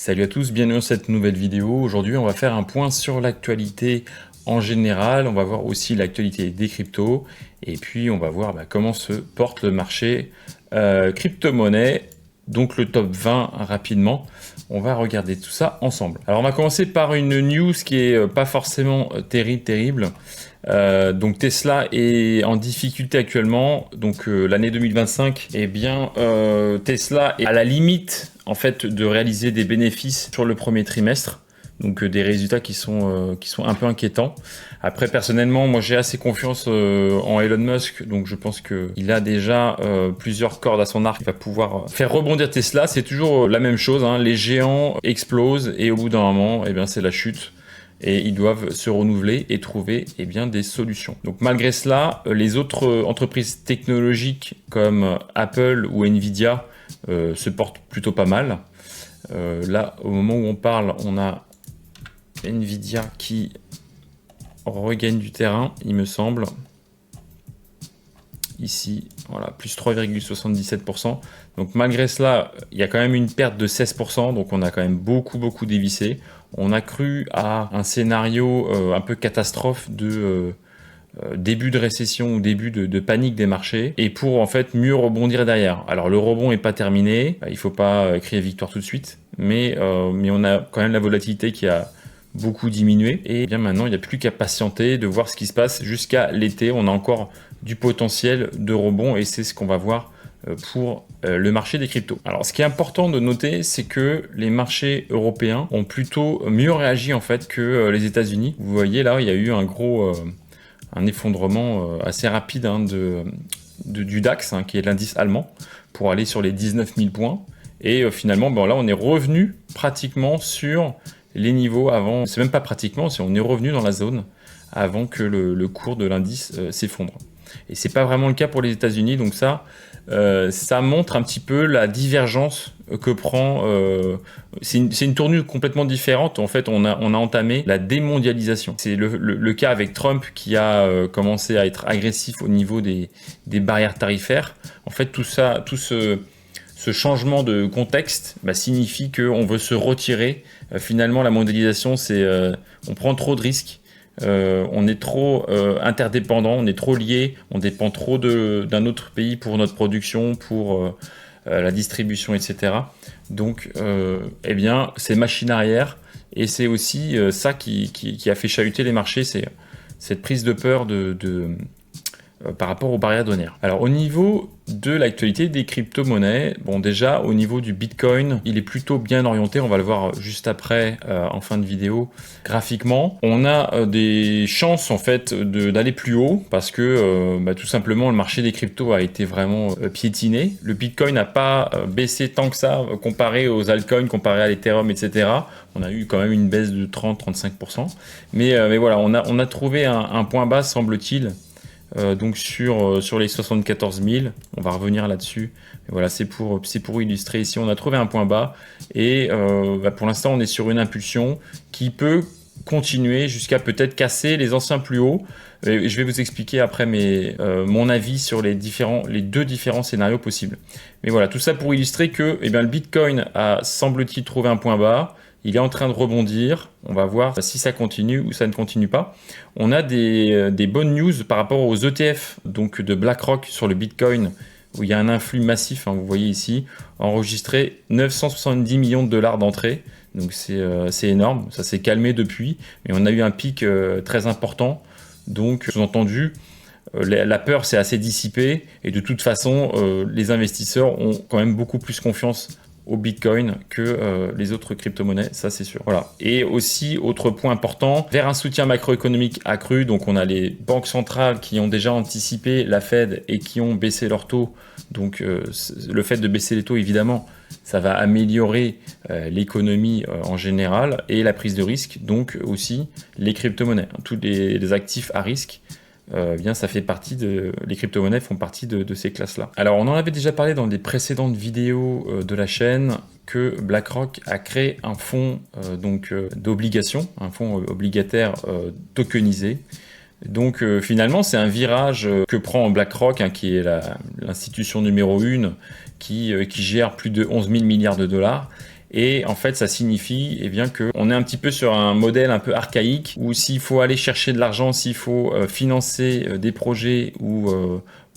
Salut à tous, bienvenue dans cette nouvelle vidéo. Aujourd'hui, on va faire un point sur l'actualité en général. On va voir aussi l'actualité des cryptos. Et puis, on va voir comment se porte le marché crypto-monnaie. Donc, le top 20 rapidement. On va regarder tout ça ensemble. Alors, on va commencer par une news qui est pas forcément terrible. Donc Tesla est en difficulté actuellement. Donc l'année 2025, Tesla est à la limite en fait de réaliser des bénéfices sur le premier trimestre. Donc des résultats qui sont un peu inquiétants. Après personnellement, moi j'ai assez confiance en Elon Musk, donc je pense qu'il a déjà plusieurs cordes à son arc. Il va pouvoir faire rebondir Tesla. C'est toujours la même chose, hein. Les géants explosent et au bout d'un moment, c'est la chute. Et ils doivent se renouveler et trouver des solutions. Donc malgré cela, les autres entreprises technologiques comme Apple ou Nvidia se portent plutôt pas mal. Là, au moment où on parle, on a Nvidia qui regagne du terrain, il me semble. Ici, voilà, plus 3,77%. Donc malgré cela, il y a quand même une perte de 16%, donc on a quand même beaucoup dévissé. On a cru à un scénario un peu catastrophe de début de récession ou début de panique des marchés, et pour en fait mieux rebondir derrière. Alors le rebond n'est pas terminé, il ne faut pas crier victoire tout de suite, mais on a quand même la volatilité qui a beaucoup diminué, et bien maintenant il n'y a plus qu'à patienter de voir ce qui se passe jusqu'à l'été. On a encore du potentiel de rebond et c'est ce qu'on va voir pour le marché des cryptos. Alors ce qui est important de noter, c'est que les marchés européens ont plutôt mieux réagi en fait que les États-Unis. Vous voyez là, il y a eu un effondrement assez rapide du DAX, qui est l'indice allemand, pour aller sur les 19 000 points. Et finalement, là on est revenu pratiquement sur les niveaux avant, c'est même pas pratiquement, on est revenu dans la zone avant que le cours de l'indice s'effondre. Et c'est pas vraiment le cas pour les États-Unis, donc ça montre un petit peu la divergence que prend. C'est une tournure complètement différente. En fait, on a entamé la démondialisation. C'est le cas avec Trump qui a commencé à être agressif au niveau des barrières tarifaires. En fait, tout ce changement de contexte signifie qu'on veut se retirer. Finalement, la mondialisation, on prend trop de risques. On est trop interdépendant, on est trop lié, on dépend trop d'un autre pays pour notre production, pour la distribution, etc. Donc, c'est machine arrière, et c'est aussi ça qui a fait chahuter les marchés, c'est cette prise de peur par rapport aux barrières douanières. Alors au niveau de l'actualité des crypto-monnaies, déjà au niveau du Bitcoin, il est plutôt bien orienté, on va le voir juste après en fin de vidéo. Graphiquement, on a des chances en fait d'aller plus haut parce que tout simplement le marché des cryptos a été vraiment piétiné. Le Bitcoin n'a pas baissé tant que ça comparé aux altcoins, comparé à l'Ethereum, etc. On a eu quand même une baisse de 30-35%. Mais voilà, on a trouvé un point bas, semble-t-il. Donc sur les 74 000, on va revenir là-dessus. Voilà, c'est pour illustrer. Ici, on a trouvé un point bas et pour l'instant, on est sur une impulsion qui peut continuer jusqu'à peut-être casser les anciens plus hauts. Je vais vous expliquer après mon avis sur les deux différents scénarios possibles. Mais voilà, tout ça pour illustrer que le Bitcoin a, semble-t-il, trouvé un point bas. Il est en train de rebondir. On va voir si ça continue ou ça ne continue pas. On a des bonnes news par rapport aux ETF donc de BlackRock sur le Bitcoin, où il y a un influx massif, vous voyez ici, enregistré 970 millions de dollars d'entrée. Donc c'est énorme, ça s'est calmé depuis, mais on a eu un pic très important. Donc, sous-entendu, la peur s'est assez dissipée, et de toute façon, les investisseurs ont quand même beaucoup plus confiance au Bitcoin que les autres crypto-monnaies, ça c'est sûr. Voilà. Et aussi, autre point important, vers un soutien macroéconomique accru, donc on a les banques centrales qui ont déjà anticipé la Fed et qui ont baissé leurs taux. Donc le fait de baisser les taux, évidemment, ça va améliorer l'économie en général et la prise de risque, donc aussi les crypto-monnaies, tous les actifs à risque. Ça fait partie les crypto-monnaies font partie de ces classes-là. Alors, on en avait déjà parlé dans des précédentes vidéos de la chaîne que BlackRock a créé un fonds d'obligations, un fonds obligataire tokenisé. Donc, finalement, c'est un virage que prend BlackRock, qui est l'institution numéro 1, qui gère plus de 11 000 milliards de dollars. Et en fait, ça signifie eh bien qu'on est un petit peu sur un modèle un peu archaïque où s'il faut aller chercher de l'argent, s'il faut financer des projets ou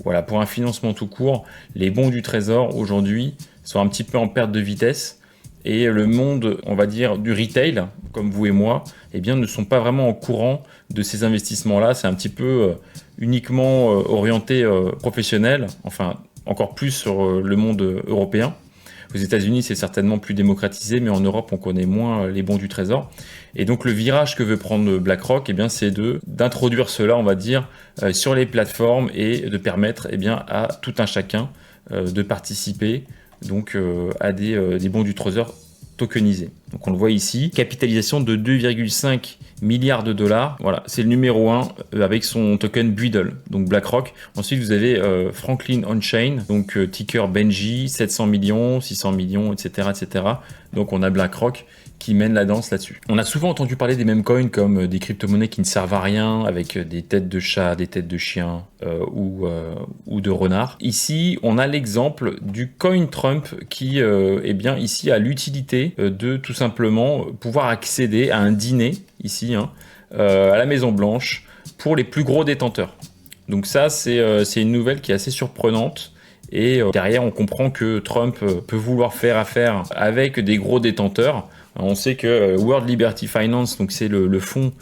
voilà, pour un financement tout court, les bons du trésor aujourd'hui sont un petit peu en perte de vitesse. Et le monde, on va dire, du retail, comme vous et moi, eh bien, ne sont pas vraiment au courant de ces investissements-là. C'est un petit peu uniquement orienté professionnel, enfin encore plus sur le monde européen. Aux États-Unis, c'est certainement plus démocratisé, mais en Europe, on connaît moins les bons du trésor. Et donc, le virage que veut prendre BlackRock, eh bien, c'est d'introduire cela, on va dire, sur les plateformes et de permettre, eh bien, à tout un chacun de participer donc à des bons du trésor tokenisés. Donc on le voit ici, capitalisation de 2,5 milliards de dollars. Voilà, c'est le numéro 1 avec son token Buidl, donc BlackRock. Ensuite, vous avez Franklin On-Chain, donc ticker Benji, 700 millions, 600 millions, etc., etc. Donc on a BlackRock qui mène la danse là-dessus. On a souvent entendu parler des mêmes coins comme des crypto-monnaies qui ne servent à rien, avec des têtes de chat, des têtes de chien ou de renard. Ici, on a l'exemple du coin Trump qui, eh bien, ici a l'utilité de tout simplement pouvoir accéder à un dîner, ici, hein, à la Maison Blanche, pour les plus gros détenteurs. Donc ça, c'est une nouvelle qui est assez surprenante. Et derrière, on comprend que Trump peut vouloir faire affaire avec des gros détenteurs. On sait que World Liberty Finance, donc c'est le fonds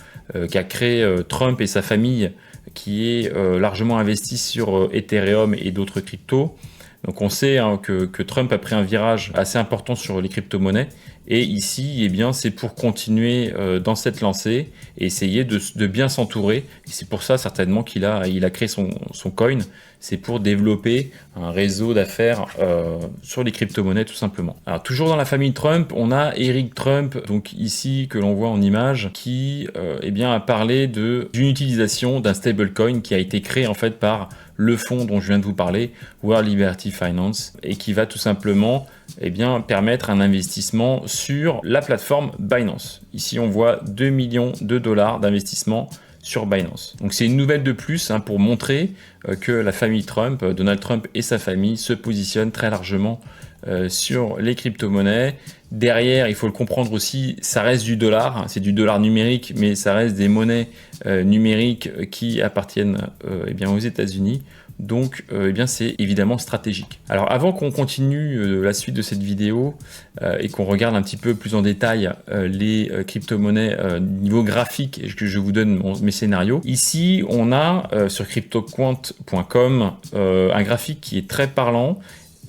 qu'a créé Trump et sa famille, qui est largement investi sur Ethereum et d'autres cryptos. Donc on sait hein, que Trump a pris un virage assez important sur les crypto-monnaies. Et ici, eh bien, c'est pour continuer dans cette lancée et essayer de bien s'entourer. Et c'est pour ça certainement qu'il a créé son coin. C'est pour développer un réseau d'affaires sur les crypto-monnaies tout simplement. Alors toujours dans la famille Trump, on a Eric Trump, donc ici que l'on voit en image, qui eh bien, a parlé d'une utilisation d'un stablecoin qui a été créé en fait par le fonds dont je viens de vous parler, World Liberty Finance, et qui va tout simplement eh bien, permettre un investissement sur la plateforme Binance. Ici, on voit 2 millions de dollars d'investissement sur Binance. Donc c'est une nouvelle de plus hein, pour montrer que la famille Trump, Donald Trump et sa famille se positionnent très largement sur les crypto-monnaies. Derrière, il faut le comprendre aussi, ça reste du dollar, c'est du dollar numérique, mais ça reste des monnaies numériques qui appartiennent eh bien, aux États-Unis. Donc, eh bien, c'est évidemment stratégique. Alors, avant qu'on continue la suite de cette vidéo et qu'on regarde un petit peu plus en détail les crypto-monnaies niveau graphique et que je vous donne mes scénarios, ici, on a sur cryptoquant.com un graphique qui est très parlant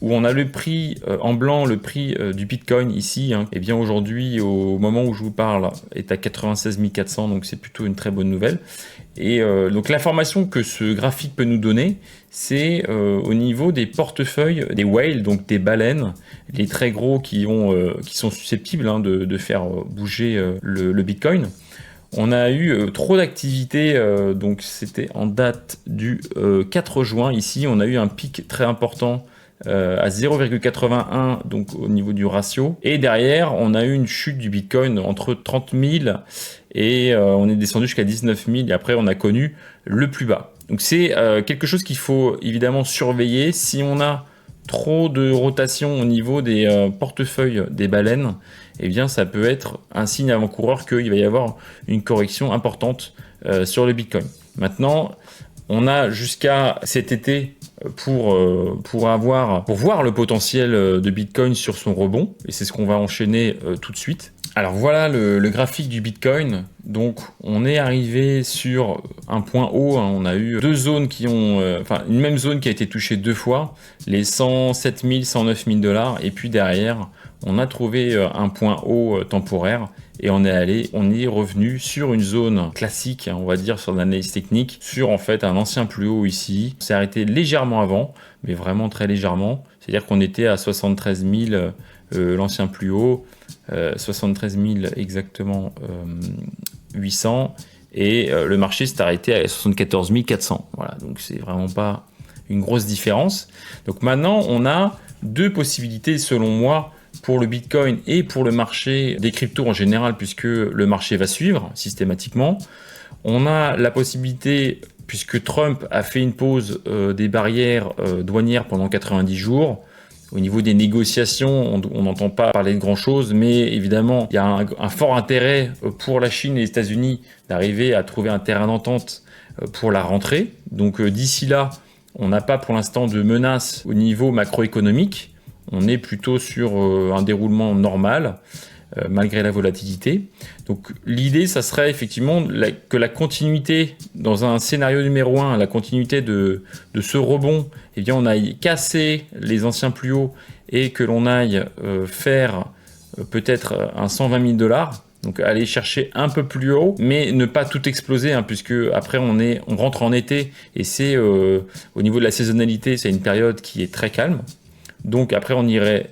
où on a le prix en blanc, le prix du Bitcoin ici, hein, et bien aujourd'hui, au moment où je vous parle, est à 96 400, donc c'est plutôt une très bonne nouvelle. Et donc l'information que ce graphique peut nous donner, c'est au niveau des portefeuilles, des whales, donc des baleines, les très gros qui sont susceptibles hein, de faire bouger le Bitcoin. On a eu trop d'activités, donc c'était en date du 4 juin. Ici, on a eu un pic très important à 0,81 donc au niveau du ratio, et derrière on a eu une chute du Bitcoin entre 30 000 et on est descendu jusqu'à 19 000 et après on a connu le plus bas. Donc c'est quelque chose qu'il faut évidemment surveiller. Si on a trop de rotation au niveau des portefeuilles des baleines, eh bien ça peut être un signe avant-coureur qu'il va y avoir une correction importante sur le Bitcoin. Maintenant, on a jusqu'à cet été pour voir le potentiel de Bitcoin sur son rebond, et c'est ce qu'on va enchaîner tout de suite. Alors voilà le graphique du Bitcoin. Donc on est arrivé sur un point haut, hein. On a eu deux zones qui ont, une même zone qui a été touchée deux fois, les 107 000, 109 000 dollars, et puis derrière on a trouvé un point haut temporaire et on est revenu sur une zone classique, hein, on va dire sur l'analyse technique, sur en fait un ancien plus haut ici. On s'est arrêté légèrement avant, mais vraiment très légèrement. C'est-à-dire qu'on était à 73 000 l'ancien plus haut, 73 000 exactement 800, et le marché s'est arrêté à 74 400. Voilà, donc c'est vraiment pas une grosse différence. Donc maintenant, on a deux possibilités selon moi pour le Bitcoin et pour le marché des cryptos en général, puisque le marché va suivre systématiquement. On a la possibilité, puisque Trump a fait une pause des barrières douanières pendant 90 jours, Au niveau des négociations, on n'entend pas parler de grand-chose, mais évidemment, il y a un fort intérêt pour la Chine et les États-Unis d'arriver à trouver un terrain d'entente pour la rentrée. Donc d'ici là, on n'a pas pour l'instant de menace au niveau macroéconomique. On est plutôt sur un déroulement normal, malgré la volatilité. Donc l'idée, ça serait effectivement que la continuité, dans un scénario numéro 1, la continuité de ce rebond, eh bien, on aille casser les anciens plus hauts et que l'on aille faire peut-être un 120 000 $. Donc aller chercher un peu plus haut, mais ne pas tout exploser, hein, puisque après on rentre en été et c'est au niveau de la saisonnalité, c'est une période qui est très calme. Donc après on irait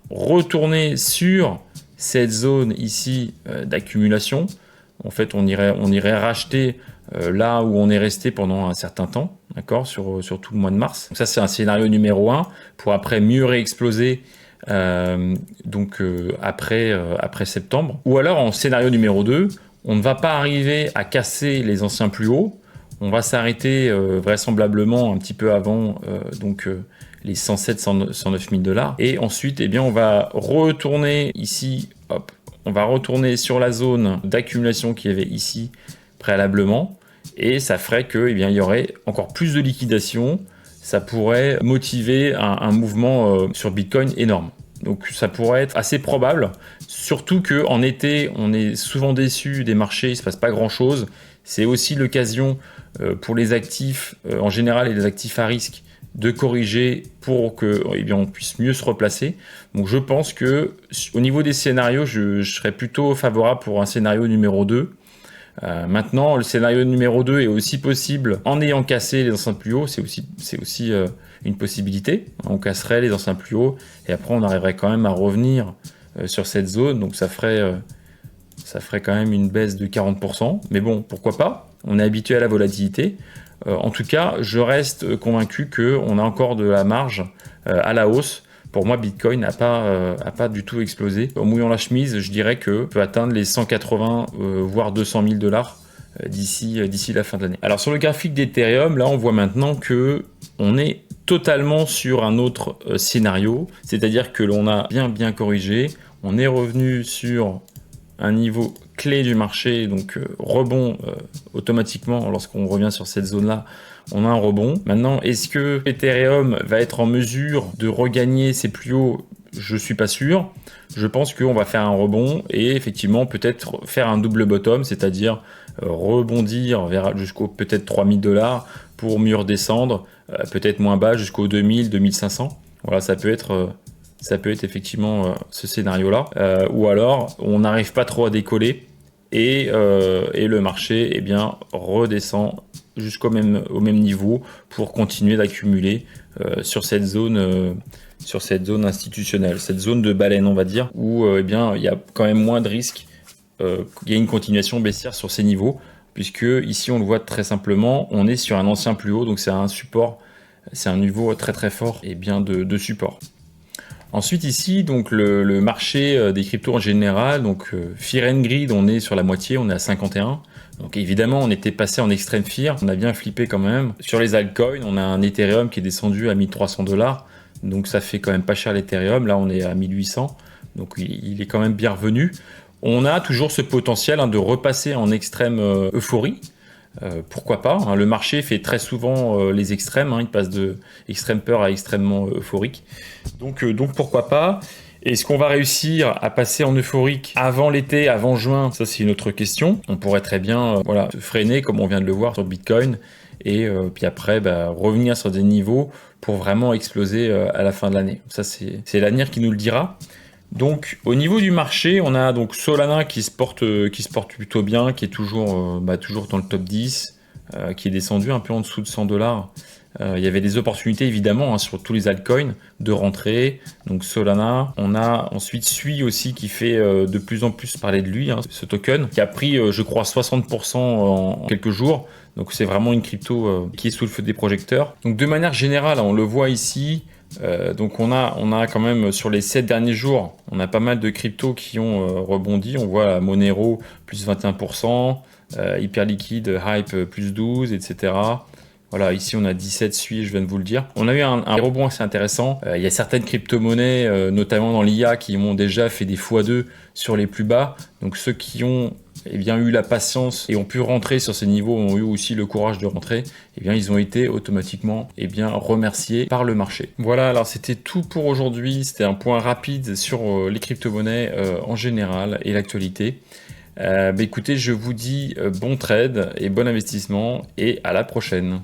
retourner sur cette zone ici d'accumulation. En fait on irait racheter là où on est resté pendant un certain temps, d'accord, sur tout le mois de mars. Donc ça c'est un scénario numéro 1 pour après mieux réexploser après septembre. Ou alors en scénario numéro 2, on ne va pas arriver à casser les anciens plus hauts, on va s'arrêter vraisemblablement un petit peu avant les 107 109 000 $, et ensuite on va retourner ici, on va retourner sur la zone d'accumulation qu'il y avait ici préalablement, et ça ferait que il y aurait encore plus de liquidation. Ça pourrait motiver un mouvement sur Bitcoin énorme. Donc ça pourrait être assez probable, surtout qu'en été, on est souvent déçu des marchés, il ne se passe pas grand-chose. C'est aussi l'occasion pour les actifs, en général, et les actifs à risque, de corriger pour que on puisse mieux se replacer. Donc je pense que au niveau des scénarios, je serais plutôt favorable pour un scénario numéro 2. Maintenant, le scénario numéro 2 est aussi possible en ayant cassé les anciens plus hauts. C'est aussi une possibilité. On casserait les anciens plus hauts et après on arriverait quand même à revenir sur cette zone. Donc ça ferait quand même une baisse de 40%. Mais bon, pourquoi pas? On est habitué à la volatilité. En tout cas, je reste convaincu qu'on a encore de la marge à la hausse. Pour moi, Bitcoin n'a pas du tout explosé. En mouillant la chemise, je dirais que peut atteindre les 180 voire 200 000 $ d'ici la fin de l'année. Alors sur le graphique d'Ethereum, là on voit maintenant que on est totalement sur un autre scénario, c'est-à-dire que l'on a bien corrigé, on est revenu sur un niveau clé du marché, donc rebond automatiquement lorsqu'on revient sur cette zone-là. On a un rebond. Maintenant, est-ce que Ethereum va être en mesure de regagner ses plus hauts? Je suis pas sûr. Je pense qu'on va faire un rebond et effectivement peut-être faire un double bottom, c'est-à-dire rebondir jusqu'au peut-être 3000 $ pour mieux redescendre, peut-être moins bas jusqu'au 2000, 2500. Voilà, ça peut être effectivement ce scénario-là. Ou alors, on n'arrive pas trop à décoller et le marché redescend au même niveau pour continuer d'accumuler sur cette zone institutionnelle, cette zone de baleine, on va dire, où il y a quand même moins de risques qu'il y ait une continuation baissière sur ces niveaux, puisque ici on le voit très simplement, on est sur un ancien plus haut, donc c'est un support, c'est un niveau très très fort de support. Ensuite ici, donc le marché des cryptos en général, donc Fear and Greed, on est sur la moitié, on est à 51. Donc évidemment, on était passé en extrême fear, on a bien flippé quand même. Sur les altcoins, on a un Ethereum qui est descendu à 1300 $, donc ça fait quand même pas cher l'Ethereum, là on est à 1800, donc il est quand même bien revenu. On a toujours ce potentiel de repasser en extrême euphorie. Pourquoi pas, hein. Le marché fait très souvent les extrêmes, il passe de extrême peur à extrêmement euphorique. Donc pourquoi pas. Est-ce qu'on va réussir à passer en euphorique avant l'été, avant juin? Ça c'est une autre question. On pourrait très bien se freiner comme on vient de le voir sur Bitcoin et puis après revenir sur des niveaux pour vraiment exploser à la fin de l'année. Ça c'est l'avenir qui nous le dira. Donc au niveau du marché, on a donc Solana qui se porte plutôt bien, qui est toujours dans le top 10, qui est descendu un peu en dessous de 100 $. Il y avait des opportunités évidemment sur tous les altcoins de rentrer. Donc Solana, on a ensuite Sui aussi qui fait de plus en plus parler de lui, ce token qui a pris je crois 60% en quelques jours. Donc c'est vraiment une crypto qui est sous le feu des projecteurs. Donc de manière générale, on le voit ici. Donc on a quand même sur les 7 derniers jours, on a pas mal de cryptos qui ont rebondi. On voit Monero plus 21%, Hyperliquid, Hype plus 12, etc. Voilà, ici on a 17 SUI, je viens de vous le dire. On a eu un rebond assez intéressant. Il y a certaines crypto-monnaies, notamment dans l'IA, qui ont déjà fait des x2 sur les plus bas. Donc ceux qui ont eu la patience et ont pu rentrer sur ces niveaux, ont eu aussi le courage de rentrer, ils ont été automatiquement remerciés par le marché. Voilà, alors c'était tout pour aujourd'hui. C'était un point rapide sur les crypto-monnaies en général et l'actualité. Écoutez, je vous dis bon trade et bon investissement et à la prochaine.